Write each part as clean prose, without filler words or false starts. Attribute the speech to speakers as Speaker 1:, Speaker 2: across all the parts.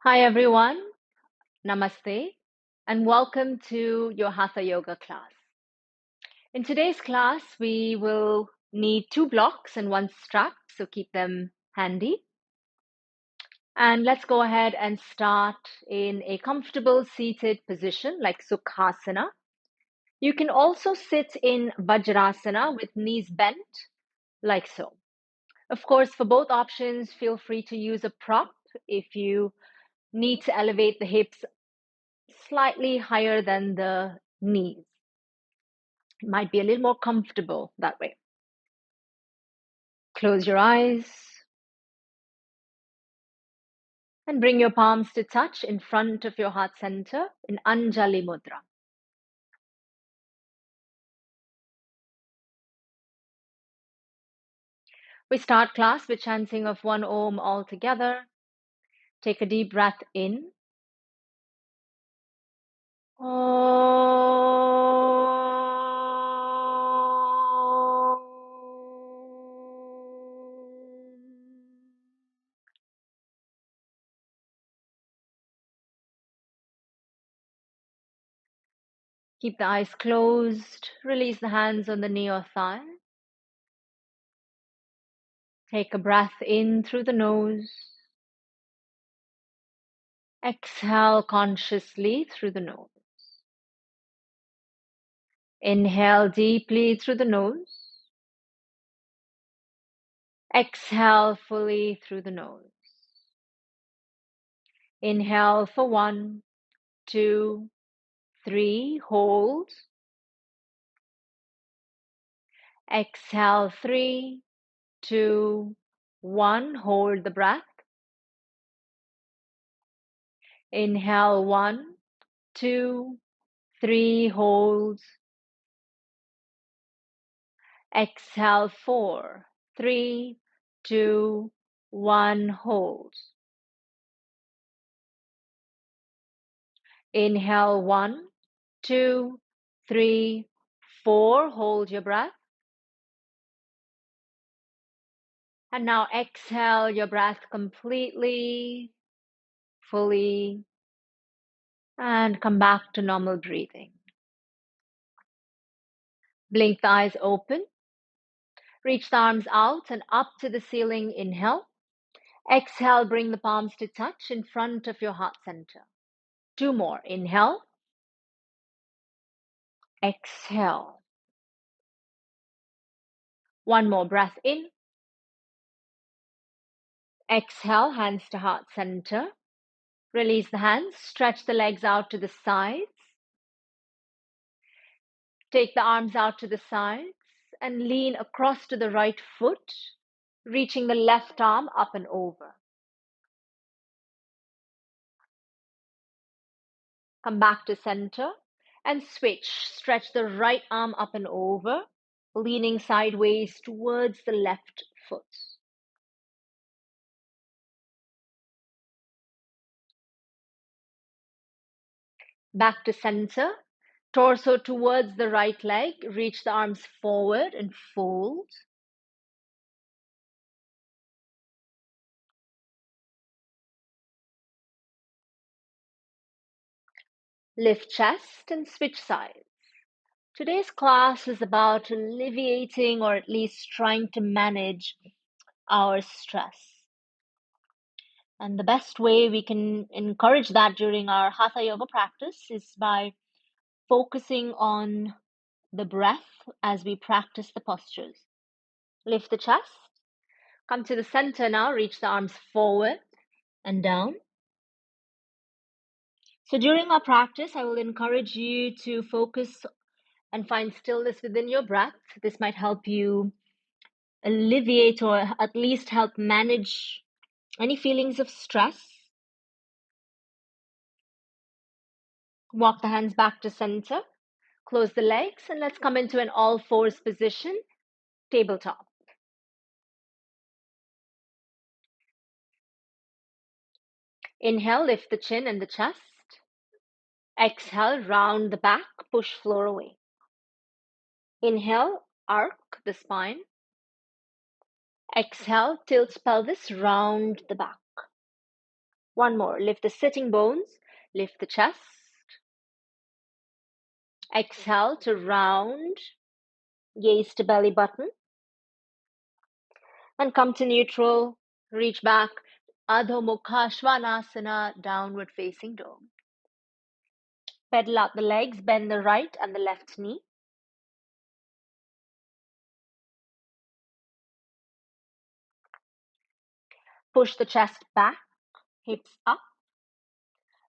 Speaker 1: Hi everyone, namaste, and welcome to your Hatha yoga class. In today's class, we will need two blocks and one strap, so keep them handy. And let's go ahead and start in a comfortable seated position like Sukhasana. You can also sit in Vajrasana with knees bent, like so. Of course, for both options, feel free to use a prop if you need to elevate the hips slightly higher than the knees. It might be a little more comfortable that way. Close your eyes and bring your palms to touch in front of your heart center in Anjali Mudra. We start class with chanting of one Om all together. Take a deep breath in. Keep the eyes closed. Release the hands on the knee or thigh. Take a breath in through the nose. Exhale consciously through the nose. Inhale deeply through the nose. Exhale fully through the nose. Inhale for 1, 2, 3. Hold. Exhale 3, 2, 1. Hold the breath. Inhale 1, 2, 3. Hold. Exhale 4, 3, 2, 1. Hold. Inhale 1, 2, 3, 4. Hold your breath. And now exhale your breath completely, fully, and come back to normal breathing. Blink the eyes open. Reach the arms out and up to the ceiling. Inhale. Exhale, bring the palms to touch in front of your heart center. 2 more. Inhale. Exhale. 1 more breath in. Exhale, hands to heart center. Release the hands. Stretch the legs out to the sides. Take the arms out to the sides and lean across to the right foot, reaching the left arm up and over. Come back to center and switch. Stretch the right arm up and over, leaning sideways towards the left foot. Back to center, torso towards the right leg. Reach the arms forward and fold. Lift chest and switch sides. Today's class is about alleviating or at least trying to manage our stress. And the best way we can encourage that during our Hatha yoga practice is by focusing on the breath as we practice the postures. Lift the chest, come to the center now, reach the arms forward and down. So during our practice, I will encourage you to focus and find stillness within your breath. This might help you alleviate or at least help manage any feelings of stress. Walk the hands back to center. Close the legs and let's come into an all fours position, tabletop. Inhale, lift the chin and the chest. Exhale, round the back, push floor away. Inhale, arc the spine. Exhale, tilt pelvis, round the back. One more. Lift the sitting bones. Lift the chest. Exhale to round. Gaze to belly button. And come to neutral. Reach back. Adho Mukha Svanasana, downward facing dog. Pedal out the legs. Bend the right and the left knee. Push the chest back. Hips up.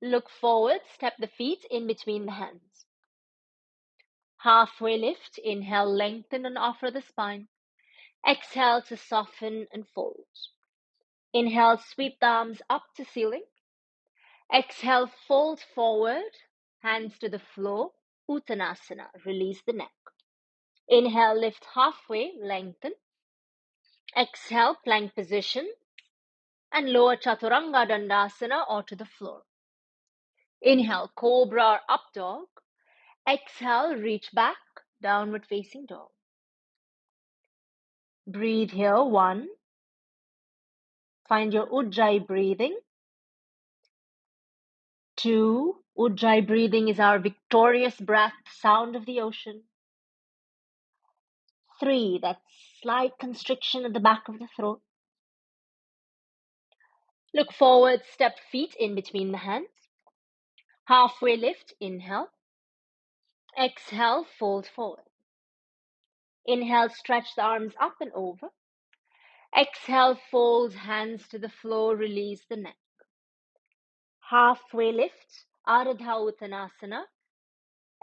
Speaker 1: Look forward. Step the feet in between the hands. Halfway lift. Inhale, lengthen and offer the spine. Exhale to soften and fold. Inhale, sweep the arms up to ceiling. Exhale, fold forward, hands to the floor, Uttanasana, release the neck. Inhale, lift halfway, lengthen. Exhale, plank position, and lower Chaturanga Dandasana or to the floor. Inhale, Cobra or Up Dog. Exhale, reach back, Downward Facing Dog. Breathe here, 1. Find your Ujjayi breathing. 2. Ujjayi breathing is our victorious breath, sound of the ocean. 3. That slight constriction at the back of the throat. Look forward, step feet in between the hands. Halfway lift, inhale. Exhale, fold forward. Inhale, stretch the arms up and over. Exhale, fold hands to the floor, release the neck. Halfway lift, Ardha Uttanasana.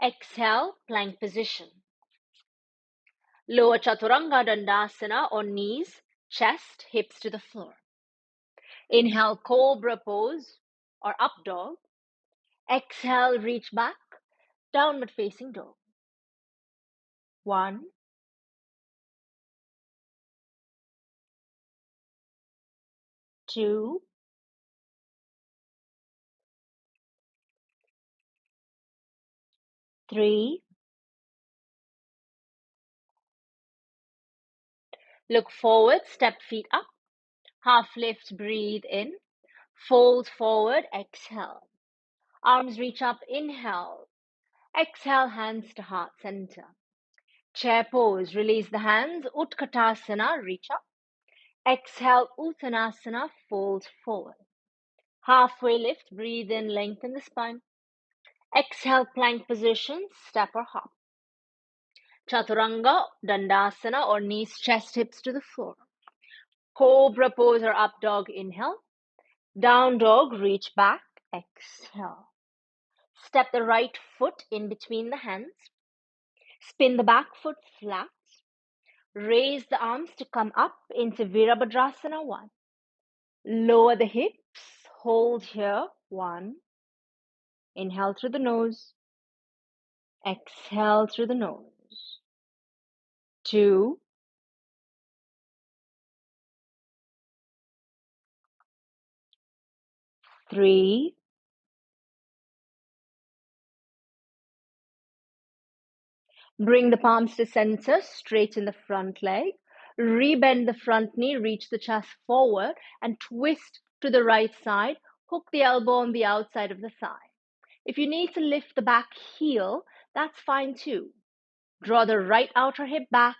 Speaker 1: Exhale, plank position. Lower Chaturanga Dandasana or knees, chest, hips to the floor. Inhale, Cobra pose or Up Dog. Exhale, reach back, Downward Facing Dog. 1, 2, 3. Look forward, step feet up. Half lift, breathe in. Fold forward, exhale. Arms reach up, inhale. Exhale, hands to heart center. Chair pose, release the hands. Utkatasana, reach up. Exhale, Uttanasana, fold forward. Halfway lift, breathe in, lengthen the spine. Exhale, plank position, step or hop. Chaturanga, Dandasana or knees, chest, hips to the floor. Cobra pose or Up Dog, inhale. Down Dog, reach back, exhale. Step the right foot in between the hands. Spin the back foot flat. Raise the arms to come up into Virabhadrasana 1. Lower the hips, hold here, 1. Inhale through the nose. Exhale through the nose. 2. 3. 4. Bring the palms to center, straighten the front leg. Rebend the front knee, reach the chest forward and twist to the right side. Hook the elbow on the outside of the thigh. If you need to lift the back heel, that's fine too. Draw the right outer hip back.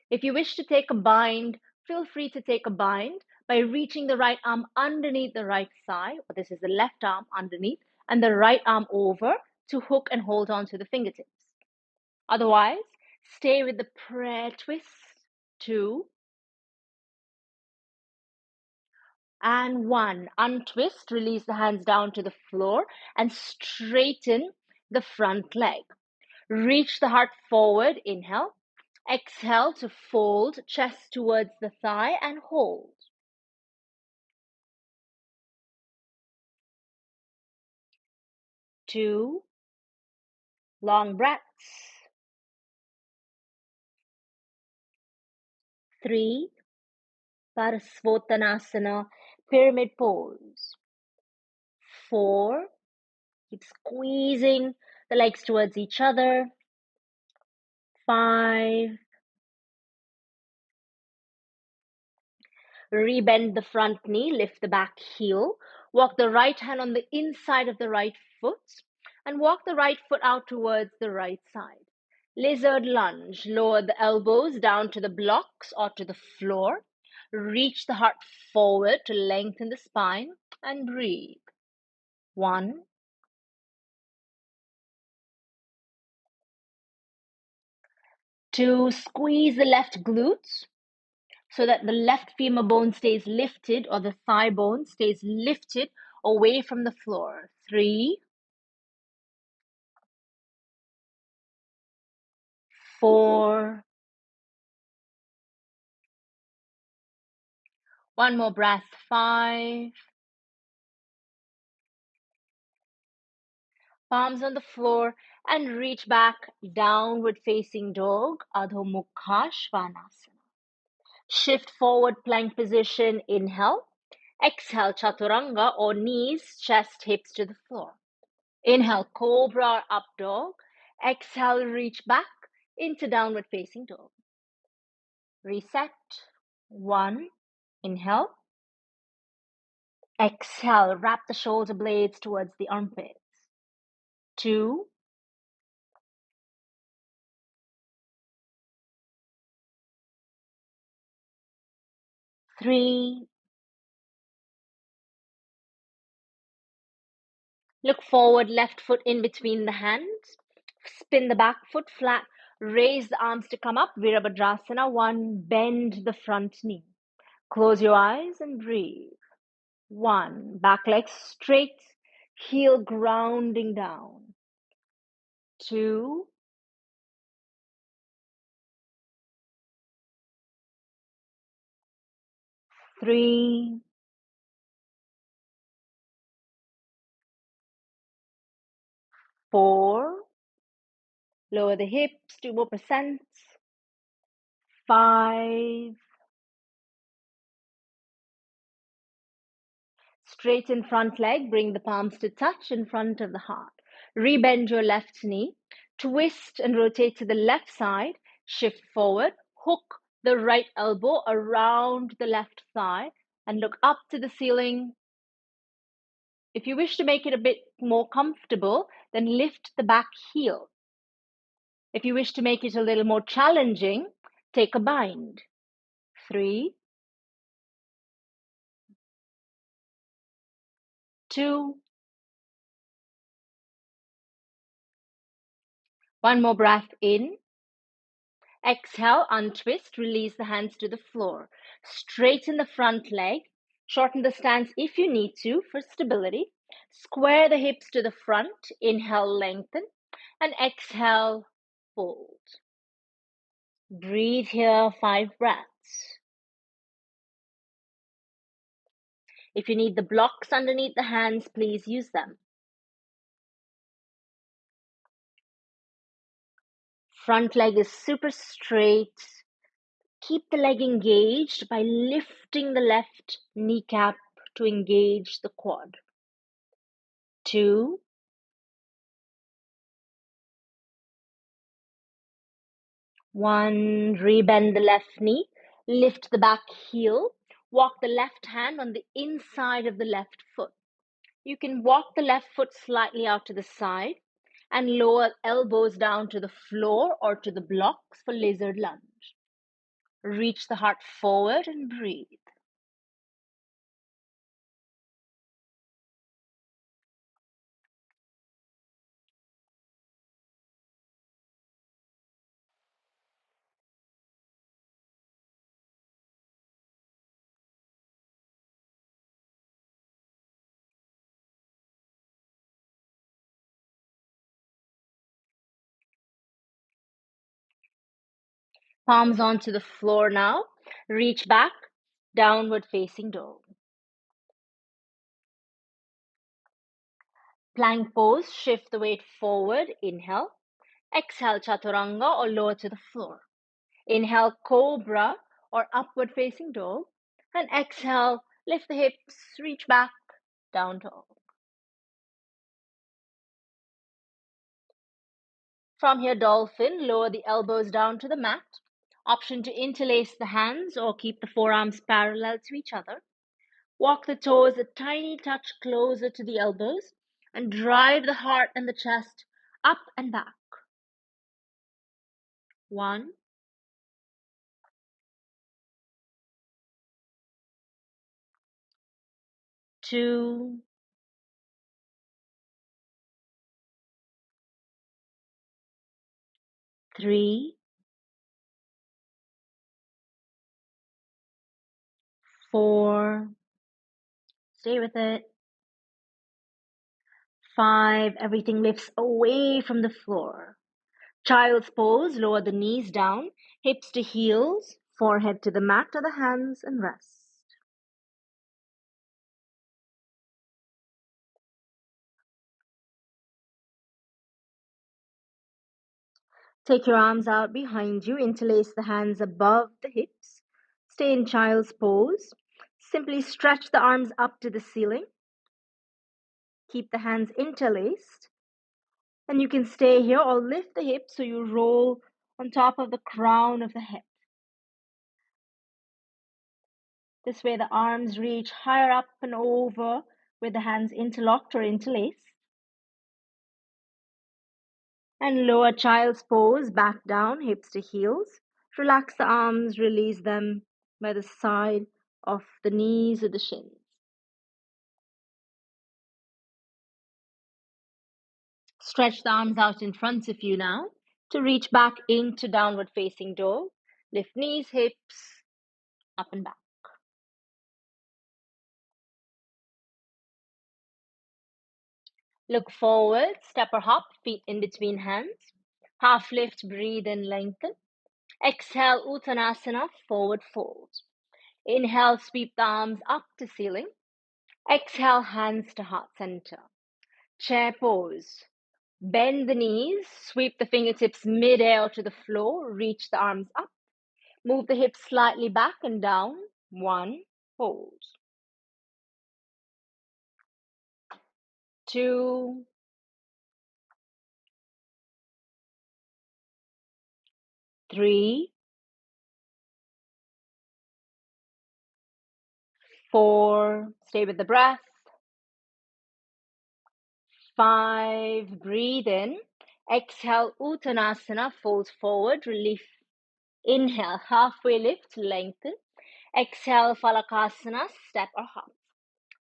Speaker 1: If you wish to take a bind, feel free to take a bind by reaching the right arm underneath the right thigh, or this is the left arm underneath, and the right arm over to hook and hold on to the fingertips. Otherwise, stay with the prayer twist. 2 and 1. Untwist, release the hands down to the floor and straighten the front leg. Reach the heart forward, inhale. Exhale to fold, chest towards the thigh and hold. 2 long breaths. 3 Parasvottanasana, pyramid pose. 4 keep squeezing the legs towards each other. 5 rebend the front knee, lift the back heel, Walk the right hand on the inside of the right foot and walk the right foot out towards the right side. Lizard lunge. Lower the elbows down to the blocks or to the floor. Reach the heart forward to lengthen the spine and breathe. 1, 2, squeeze the left glutes so that the left femur bone stays lifted or the thigh bone stays lifted away from the floor. 3, 4, one more breath. 5, palms on the floor and reach back, downward facing dog, Adho Mukha Svanasana. Shift forward plank position, inhale. Exhale, chaturanga or knees, chest, hips to the floor. Inhale, cobra or up dog. Exhale, reach back into downward facing dog. Reset. 1, inhale. Exhale, wrap the shoulder blades towards the armpits. 2, 3. Look forward, left foot in between the hands. Spin the back foot flat. Raise the arms to come up. Virabhadrasana. 1, bend the front knee. Close your eyes and breathe. 1, back leg straight, heel grounding down. 2, 3, 4, lower the hips, 2 more percent. 5, straighten front leg, bring the palms to touch in front of the heart. Rebend your left knee, twist and rotate to the left side, shift forward, hook the right elbow around the left thigh and look up to the ceiling. If you wish to make it a bit more comfortable, then lift the back heel. If you wish to make it a little more challenging, take a bind. 3, 2, 1 more breath in. Exhale, untwist, release the hands to the floor. Straighten the front leg. Shorten the stance if you need to for stability. Square the hips to the front. Inhale, lengthen. And exhale, fold. Breathe here, 5 breaths. If you need the blocks underneath the hands, please use them. Front leg is super straight. Keep the leg engaged by lifting the left kneecap to engage the quad. 2, 1, rebend the left knee, lift the back heel, walk the left hand on the inside of the left foot. You can walk the left foot slightly out to the side and lower elbows down to the floor or to the blocks for lizard lunge. Reach the heart forward and breathe. Palms onto the floor now. Reach back, downward facing dog. Plank pose, shift the weight forward, inhale. Exhale, chaturanga or lower to the floor. Inhale, cobra or upward facing dog. And exhale, lift the hips, reach back, down dog. From here, dolphin, lower the elbows down to the mat. Option to interlace the hands or keep the forearms parallel to each other. Walk the toes a tiny touch closer to the elbows and drive the heart and the chest up and back. 1, 2, 3, 4, stay with it. 5, everything lifts away from the floor. Child's pose, lower the knees down, hips to heels, forehead to the mat or the hands, and rest. Take your arms out behind you, interlace the hands above the hips. Stay in child's pose. Simply stretch the arms up to the ceiling. Keep the hands interlaced. And you can stay here or lift the hips so you roll on top of the crown of the head. This way the arms reach higher up and over with the hands interlocked or interlaced. And lower child's pose, back down, hips to heels. Relax the arms, release them by the side of the knees or the shins. Stretch the arms out in front of you now to reach back into downward facing dog. Lift knees, hips, up and back. Look forward, step or hop, feet in between hands. Half lift, breathe in, lengthen. Exhale, Uttanasana, forward fold. Inhale, sweep the arms up to ceiling. Exhale, hands to heart center. Chair pose. Bend the knees, sweep the fingertips mid-air to the floor, reach the arms up. Move the hips slightly back and down. 1, hold. 2, 3, 4, stay with the breath. 5, breathe in. Exhale, Uttanasana, fold forward, relief. Inhale, halfway lift, lengthen. Exhale, Falakasana, step or hop.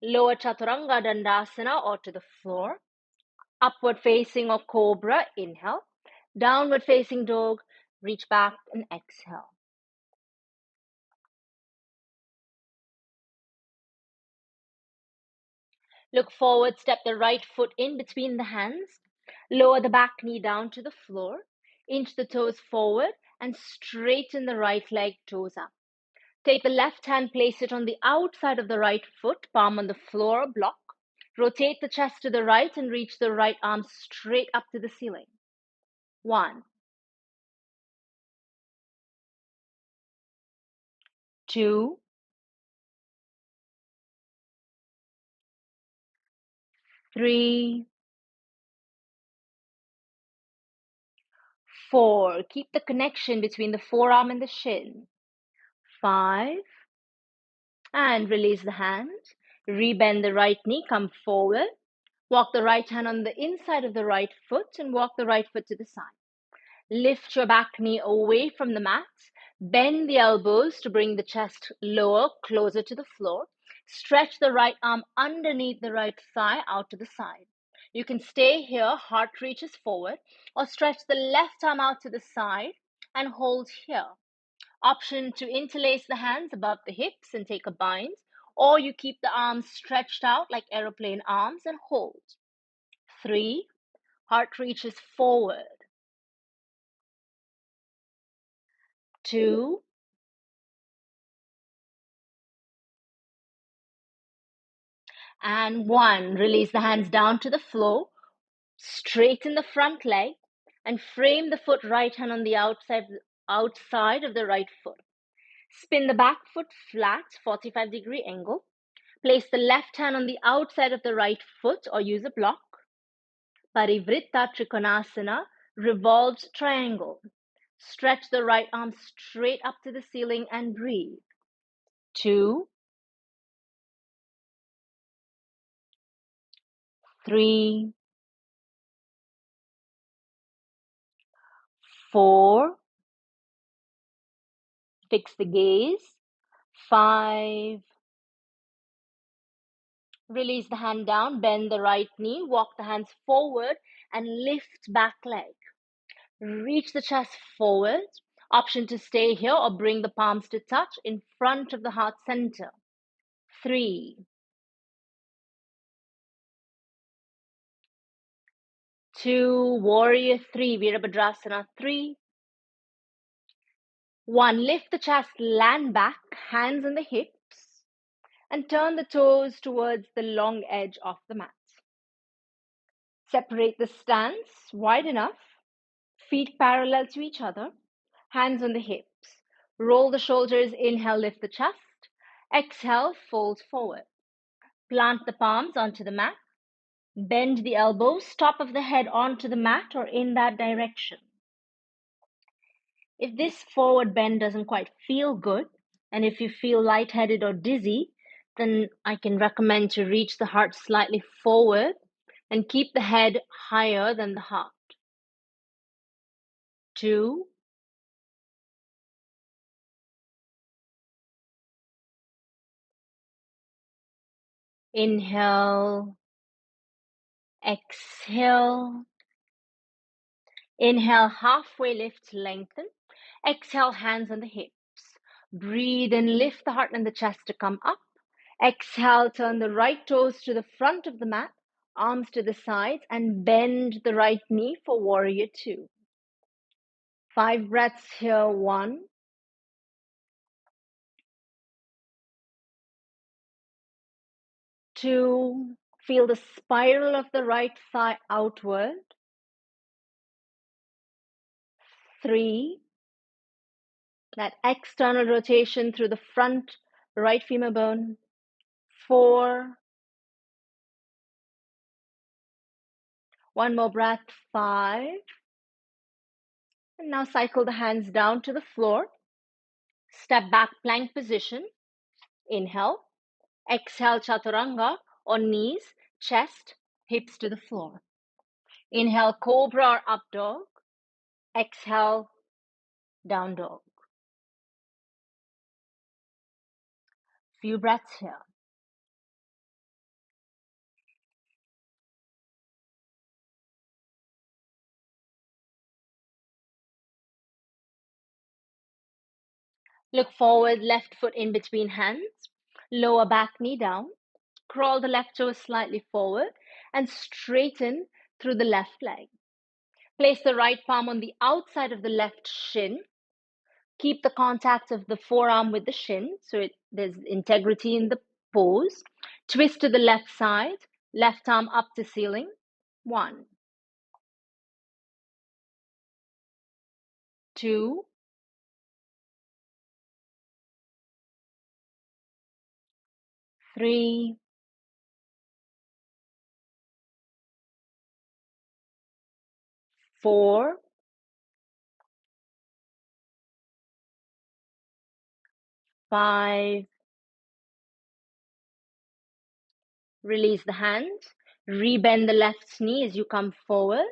Speaker 1: Lower Chaturanga Dandasana or to the floor. Upward facing or cobra, inhale. Downward facing dog, reach back and exhale. Look forward, step the right foot in between the hands. Lower the back knee down to the floor. Inch the toes forward and straighten the right leg, toes up. Take the left hand, place it on the outside of the right foot, palm on the floor, block. Rotate the chest to the right and reach the right arm straight up to the ceiling. 1, 2, 3, 4. Keep the connection between the forearm and the shin. 5. And release the hand. Rebend the right knee, come forward. Walk the right hand on the inside of the right foot and walk the right foot to the side. Lift your back knee away from the mat. Bend the elbows to bring the chest lower, closer to the floor. Stretch the right arm underneath the right thigh out to the side. You can stay here, heart reaches forward, or stretch the left arm out to the side and hold here. Option to interlace the hands above the hips and take a bind, or you keep the arms stretched out like aeroplane arms and hold. 3, heart reaches forward. 2, and 1. Release the hands down to the floor. Straighten the front leg and frame the foot right hand on the outside of the right foot. Spin the back foot flat, 45-degree angle. Place the left hand on the outside of the right foot or use a block. Parivritta Trikonasana, revolved triangle. Stretch the right arm straight up to the ceiling and breathe. 2, 3, 4, fix the gaze, 5, release the hand down, bend the right knee, walk the hands forward and lift back leg. Reach the chest forward. Option to stay here or bring the palms to touch in front of the heart center. 3, 2, warrior 3, Virabhadrasana 3, 1, lift the chest, land back, hands on the hips, and turn the toes towards the long edge of the mat. Separate the stance wide enough, feet parallel to each other, hands on the hips. Roll the shoulders, inhale, lift the chest. Exhale, fold forward. Plant the palms onto the mat. Bend the elbows, top of the head onto the mat or in that direction. If this forward bend doesn't quite feel good, and if you feel lightheaded or dizzy, then I can recommend to reach the heart slightly forward and keep the head higher than the heart. 2, inhale, exhale. Inhale, halfway lift, lengthen. Exhale, hands on the hips. Breathe and lift the heart and the chest to come up. Exhale, turn the right toes to the front of the mat, arms to the sides, and bend the right knee for warrior 2. 5 breaths here. 1, 2, feel the spiral of the right thigh outward. 3, that external rotation through the front right femur bone. 4, one more breath. 5, and now cycle the hands down to the floor. Step back, plank position. Inhale. Exhale, chaturanga or knees, chest, hips to the floor. Inhale, cobra or up dog. Exhale, down dog. Few breaths here. Look forward, left foot in between hands. Lower back knee down. Crawl the left toe slightly forward and straighten through the left leg. Place the right palm on the outside of the left shin. Keep the contact of the forearm with the shin so there's integrity in the pose. Twist to the left side, left arm up to ceiling. 1, 2, 3, 4, 5. Release the hand. Rebend the left knee as you come forward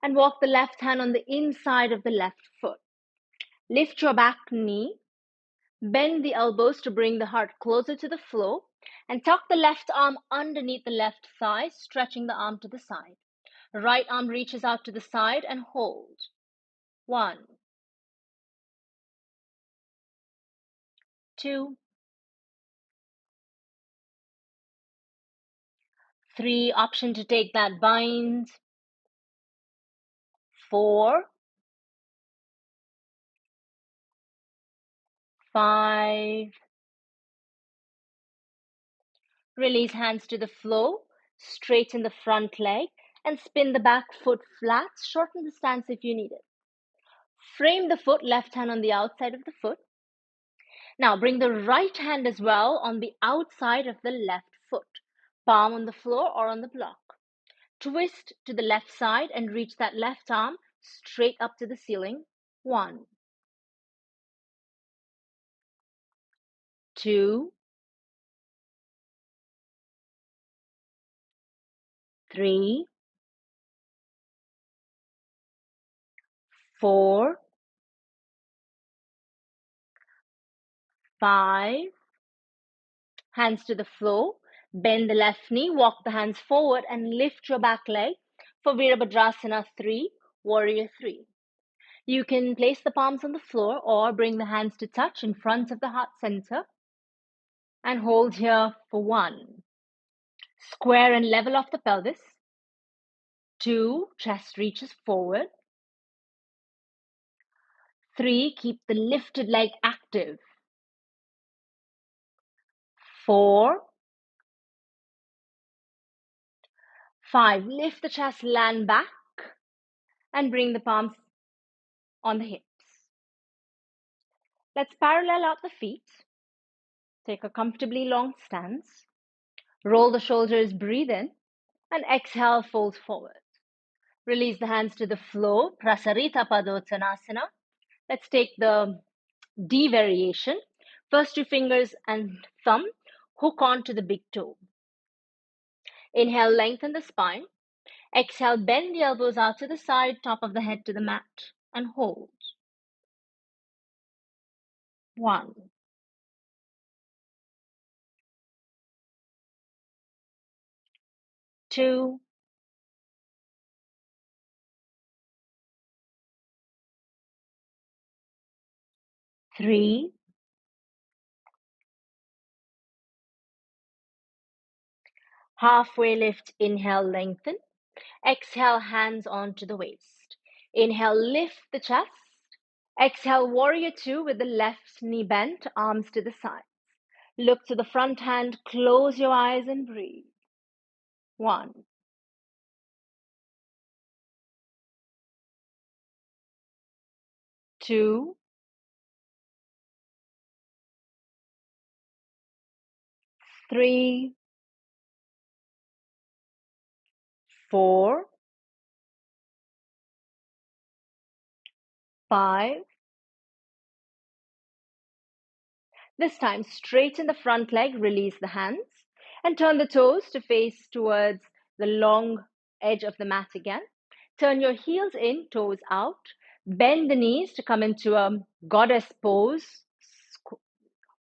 Speaker 1: and walk the left hand on the inside of the left foot. Lift your back knee. Bend the elbows to bring the heart closer to the floor and tuck the left arm underneath the left thigh, stretching the arm to the side. Right arm reaches out to the side and hold. 1, 2, 3. Option to take that bind. 4, 5. Release hands to the floor. Straighten the front leg and spin the back foot flat. Shorten the stance if you need it. Frame the foot, left hand on the outside of the foot. Now bring the right hand as well on the outside of the left foot. Palm on the floor or on the block. Twist to the left side and reach that left arm straight up to the ceiling. 1, 2, 3, 4, 5. Hands to the floor. Bend the left knee, walk the hands forward and lift your back leg for Virabhadrasana 3, Warrior 3. You can place the palms on the floor or bring the hands to touch in front of the heart center and hold here for 1. Square and level off the pelvis. 2, chest reaches forward. 3, keep the lifted leg active. 4, 5, lift the chest, land back and bring the palms on the hips. Let's parallel out the feet. Take a comfortably long stance. Roll the shoulders, breathe in, and exhale, fold forward. Release the hands to the floor, Prasarita Padottanasana. Let's take the D variation. First 2 fingers and thumb hook onto the big toe. Inhale, lengthen the spine. Exhale, bend the elbows out to the side, top of the head to the mat, and hold. 1, 2, 3, halfway lift, inhale, lengthen. Exhale, hands onto the waist. Inhale, lift the chest. Exhale, warrior 2 with the left knee bent, arms to the sides. Look to the front hand, close your eyes and breathe. 1, 2, 3, 4, 5. This time, straighten the front leg, release the hands, and turn the toes to face towards the long edge of the mat again. Turn your heels in, toes out. Bend the knees to come into a goddess pose,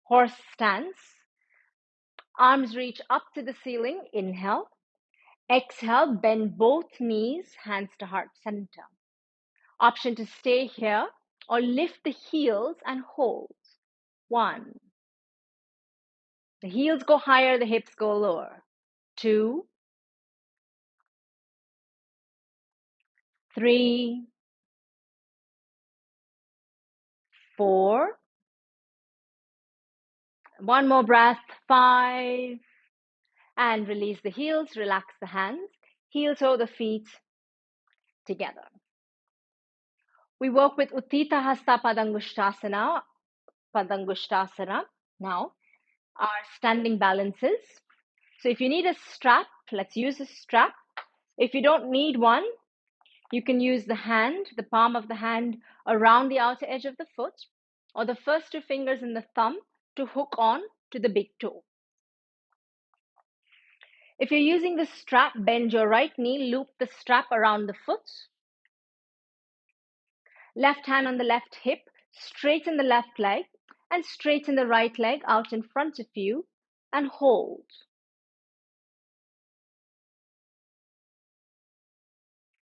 Speaker 1: horse stance. Arms reach up to the ceiling, inhale. Exhale, bend both knees, hands to heart center. Option to stay here or lift the heels and hold. 1. The heels go higher, the hips go lower. 2, 3, 4. One more breath. 5. And release the heels, relax the hands. Heel toe the feet together. We work with Uttita Hasta Padangushtasana now, our standing balances. So if you need a strap, let's use a strap. If you don't need one, you can use the hand, the palm of the hand around the outer edge of the foot, or the first 2 fingers and the thumb to hook on to the big toe. If you're using the strap, bend your right knee, loop the strap around the foot. Left hand on the left hip, straighten the left leg, and straighten the right leg out in front of you, and hold.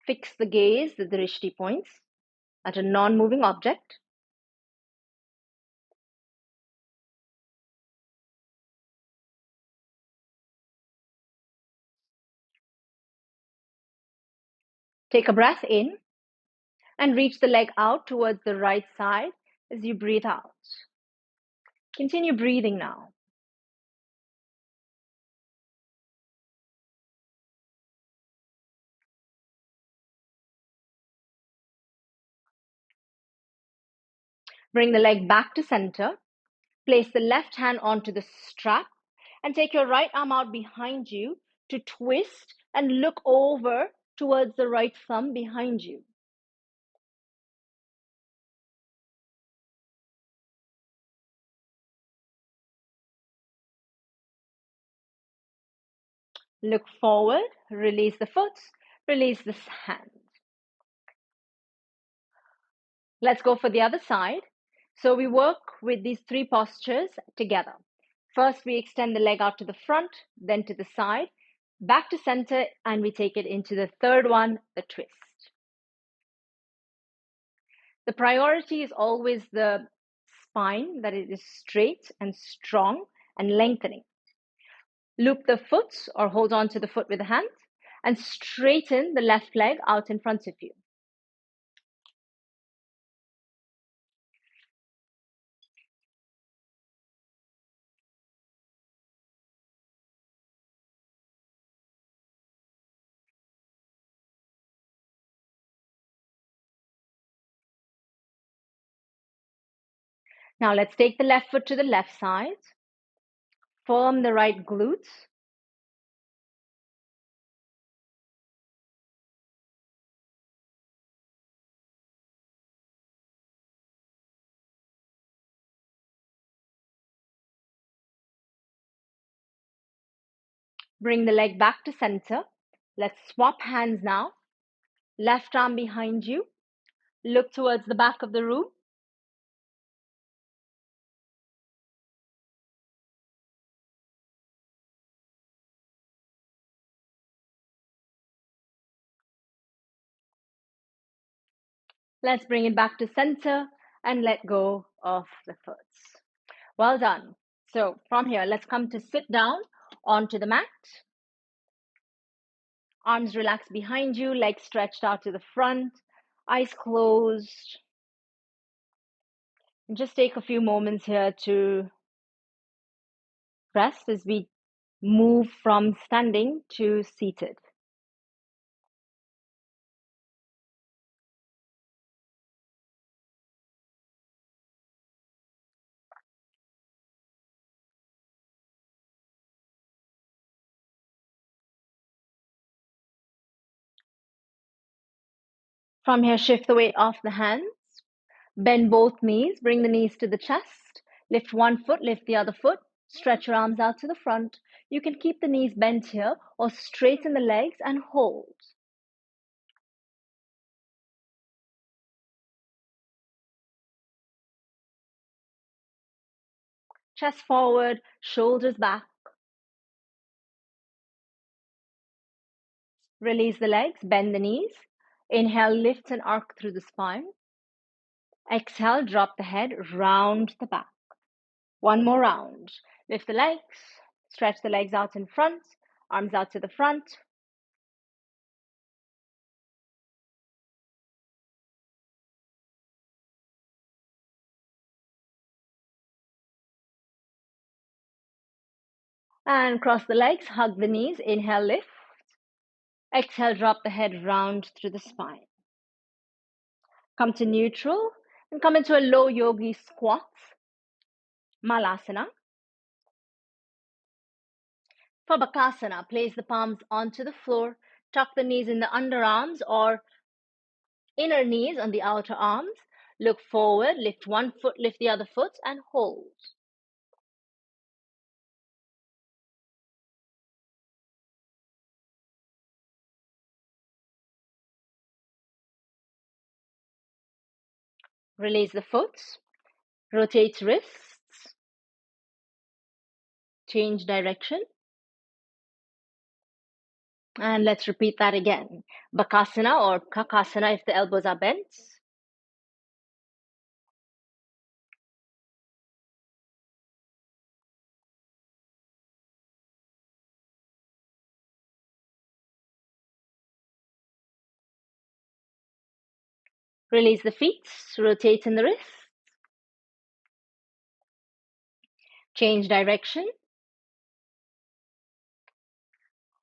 Speaker 1: Fix the gaze, the drishti points, at a non-moving object. Take a breath in and reach the leg out towards the right side as you breathe out. Continue breathing now. Bring the leg back to center. Place the left hand onto the strap and take your right arm out behind you to twist and look over towards the right thumb behind you. Look forward, release the foot, release the hand. Let's go for the other side. So we work with these three postures together. First, we extend the leg out to the front, then to the side, back to center, and we take it into the third one, the twist. The priority is always the spine, that it is straight and strong and lengthening. Loop the foot or hold on to the foot with the hand and straighten the left leg out in front of you. Now let's take the left foot to the left side. Firm the right glutes. Bring the leg back to center. Let's swap hands now. Left arm behind you. Look towards the back of the room. Let's bring it back to center and let go of the foot. Well done. So from here, let's come to sit down onto the mat. Arms relaxed behind you, legs stretched out to the front, eyes closed. And just take a few moments here to rest as we move from standing to seated. From here, shift the weight off the hands. Bend both knees, bring the knees to the chest. Lift one foot, lift the other foot. Stretch your arms out to the front. You can keep the knees bent here or straighten the legs and hold. Chest forward, shoulders back. Release the legs, bend the knees. Inhale, lift and arc through the spine. Exhale, drop the head, round the back. One more round. Lift the legs, stretch the legs out in front, arms out to the front. And cross the legs, hug the knees. Inhale, lift. Exhale, drop the head round through the spine. Come to neutral and come into a low yogi squat, malasana. For bakasana, place the palms onto the floor, tuck the knees in the underarms or inner knees on the outer arms. Look forward, lift one foot, lift the other foot, and hold. Release the foot, rotate wrists, change direction. And let's repeat that again. Bakasana or kakasana if the elbows are bent. Release the feet, rotate in the wrists. Change direction.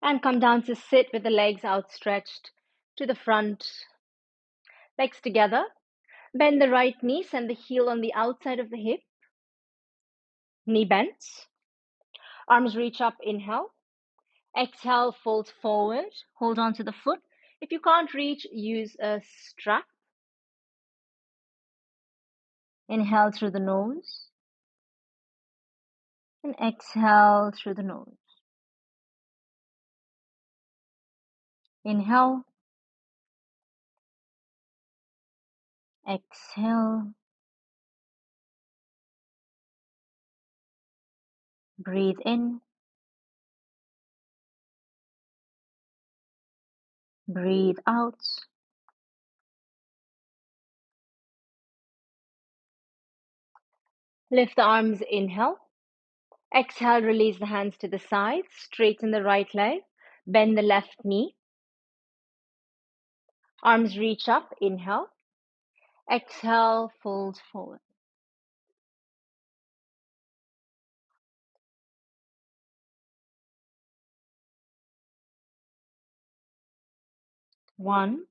Speaker 1: And come down to sit with the legs outstretched to the front. Legs together. Bend the right knee, send the heel on the outside of the hip. Knee bent. Arms reach up, inhale. Exhale, fold forward. Hold on to the foot. If you can't reach, use a strap. Inhale through the nose. And exhale through the nose. Inhale, exhale, breathe in, breathe out. Lift the arms, inhale. Exhale, release the hands to the sides, straighten the right leg, bend the left knee. Arms reach up, inhale. Exhale, fold forward. One,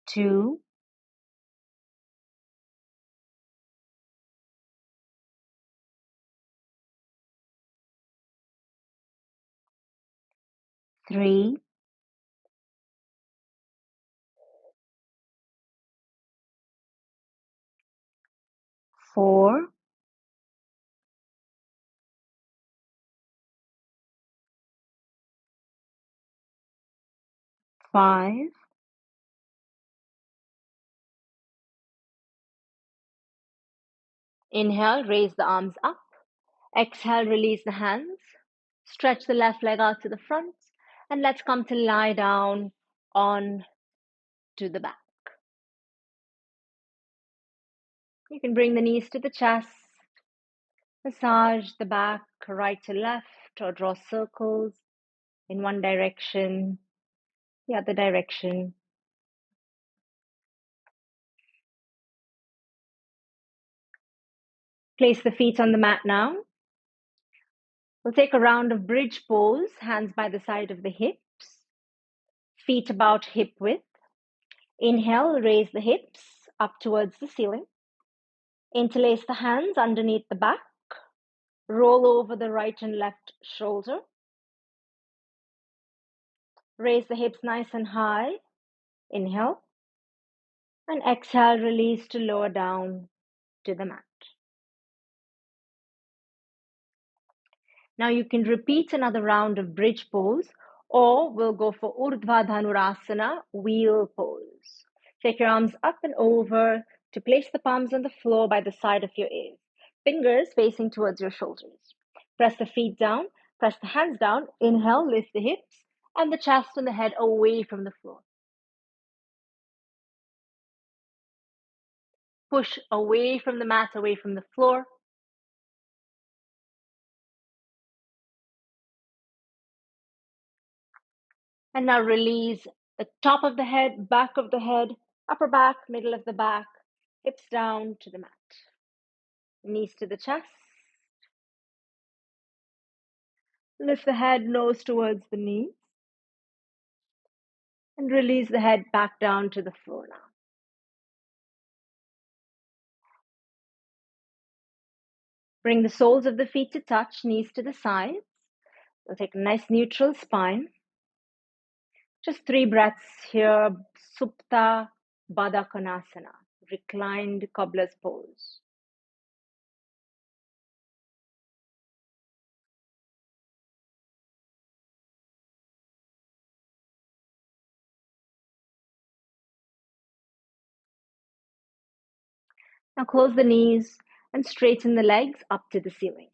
Speaker 1: two, three, four, five. Inhale, raise the arms up. Exhale, release the hands. Stretch the left leg out to the front. And let's come to lie down on to the back. You can bring the knees to the chest. Massage the back right to left or draw circles in one direction, the other direction. Place the feet on the mat now. We'll take a round of bridge pose, hands by the side of the hips, feet about hip width. Inhale, raise the hips up towards the ceiling. Interlace the hands underneath the back. Roll over the right and left shoulder. Raise the hips nice and high. Inhale. And exhale, release to lower down to the mat. Now you can repeat another round of bridge pose, or we'll go for Urdhva Dhanurasana, wheel pose. Take your arms up and over to place the palms on the floor by the side of your ears. Fingers facing towards your shoulders. Press the feet down, press the hands down. Inhale, lift the hips and the chest and the head away from the floor. Push away from the mat, away from the floor. And now release the top of the head, back of the head, upper back, middle of the back, hips down to the mat. Knees to the chest. Lift the head, nose towards the knees. And release the head back down to the floor now. Bring the soles of the feet to touch, knees to the sides. We'll take a nice neutral spine. Just 3 breaths here. Supta Baddha Konasana, reclined cobbler's pose. Now close the knees and straighten the legs up to the ceiling.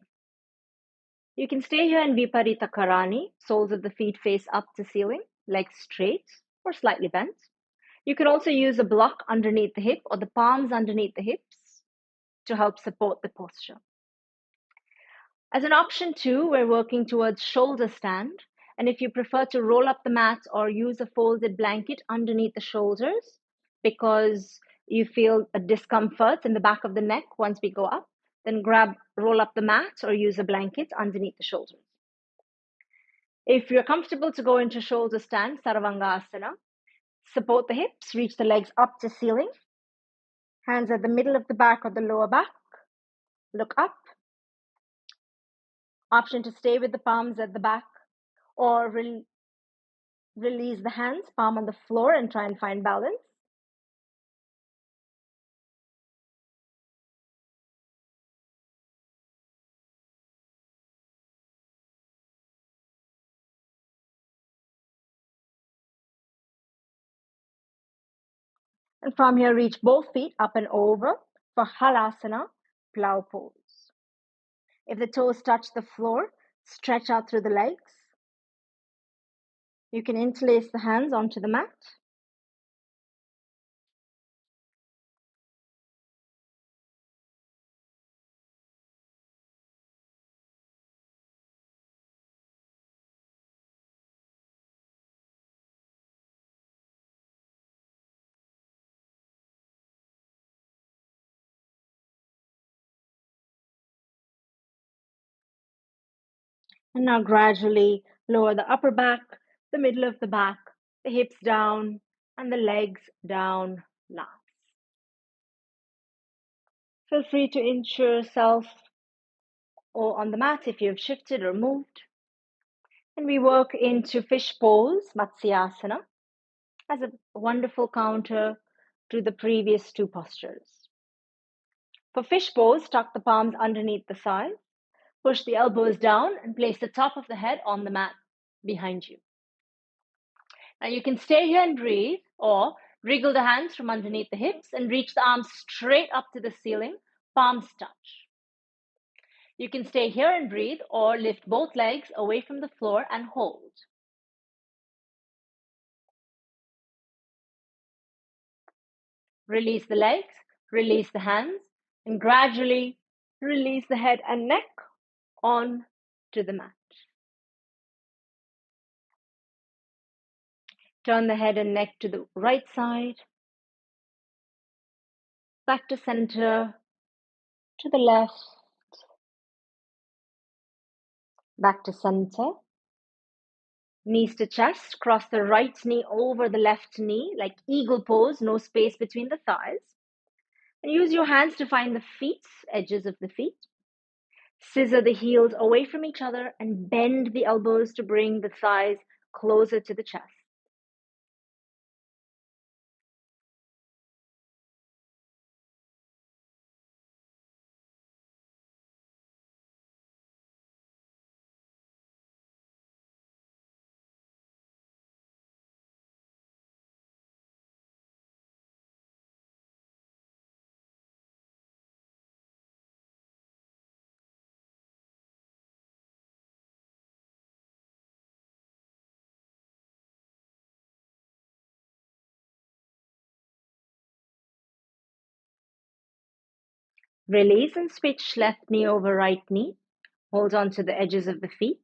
Speaker 1: You can stay here in Viparita Karani, soles of the feet face up to ceiling, legs straight or slightly bent. You could also use a block underneath the hip or the palms underneath the hips to help support the posture. As an option too, we're working towards shoulder stand. And if you prefer to roll up the mat or use a folded blanket underneath the shoulders because you feel a discomfort in the back of the neck once we go up, then roll up the mat or use a blanket underneath the shoulders. If you're comfortable to go into shoulder stand, Sarvangasana, support the hips, reach the legs up to ceiling. Hands at the middle of the back or the lower back. Look up. Option to stay with the palms at the back or release the hands, palm on the floor and try and find balance. And from here, reach both feet up and over for Halasana, plow pose. If the toes touch the floor, stretch out through the legs. You can interlace the hands onto the mat. And now gradually lower the upper back, the middle of the back, the hips down, and the legs down last. Feel free to inch yourself or on the mat if you've shifted or moved. And we work into fish pose, Matsyasana, as a wonderful counter to the previous two postures. For fish pose, tuck the palms underneath the thighs, push the elbows down, and place the top of the head on the mat behind you. Now you can stay here and breathe, or wriggle the hands from underneath the hips and reach the arms straight up to the ceiling, palms touch. You can stay here and breathe, or lift both legs away from the floor and hold. Release the legs, release the hands, and gradually release the head and neck on to the mat. Turn the head and neck to the right side, back to center, to the left, back to center. Knees to chest, cross the right knee over the left knee, like eagle pose, no space between the thighs. And use your hands to find the feet, edges of the feet. Scissor the heels away from each other and bend the elbows to bring the thighs closer to the chest. Release and switch left knee over right knee. Hold on to the edges of the feet.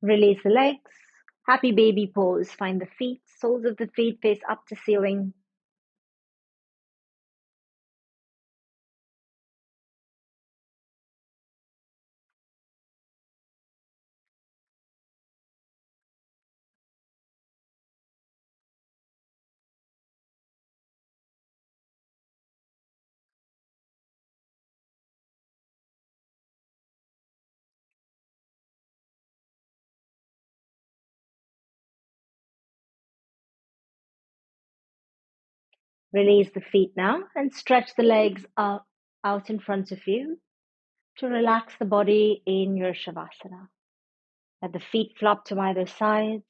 Speaker 1: Release the legs. Happy baby pose. Find the feet, soles of the feet face up to ceiling. Release the feet now and stretch the legs out in front of you to relax the body in your Shavasana. Let the feet flop to either sides.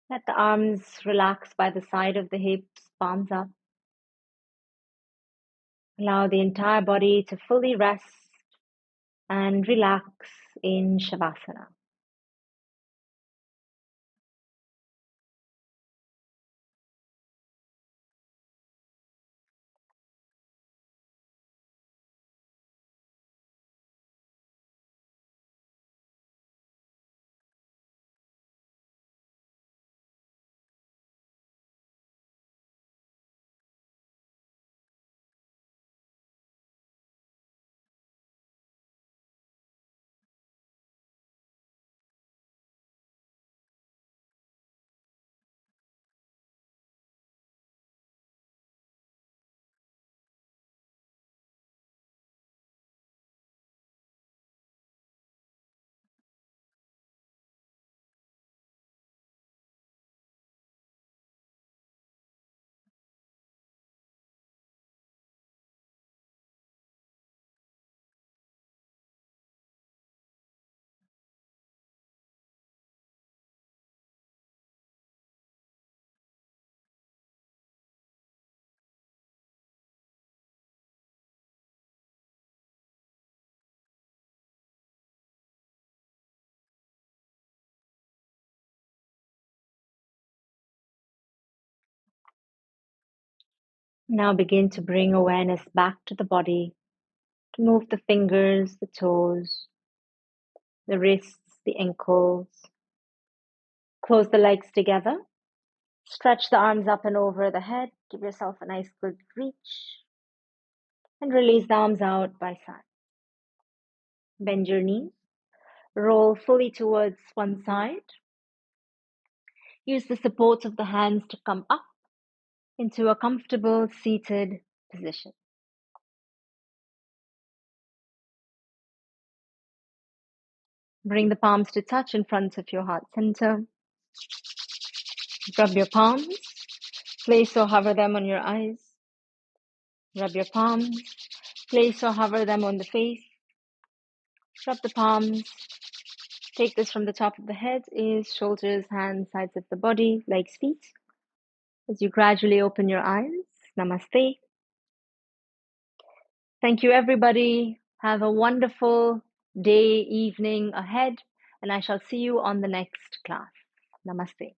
Speaker 1: Let the arms relax by the side of the hips, palms up. Allow the entire body to fully rest and relax in Shavasana. Now begin to bring awareness back to the body, to move the fingers, the toes, the wrists, the ankles. Close the legs together. Stretch the arms up and over the head. Give yourself a nice good reach. And release the arms out by side. Bend your knees. Roll fully towards one side. Use the support of the hands to come up into a comfortable seated position. Bring the palms to touch in front of your heart center. Rub your palms. Place or hover them on your eyes. Rub your palms. Place or hover them on the face. Rub the palms. Take this from the top of the head, ears, shoulders, hands, sides of the body, legs, feet. As you gradually open your eyes, namaste. Thank you, everybody. Have a wonderful day, evening ahead, and I shall see you on the next class. Namaste.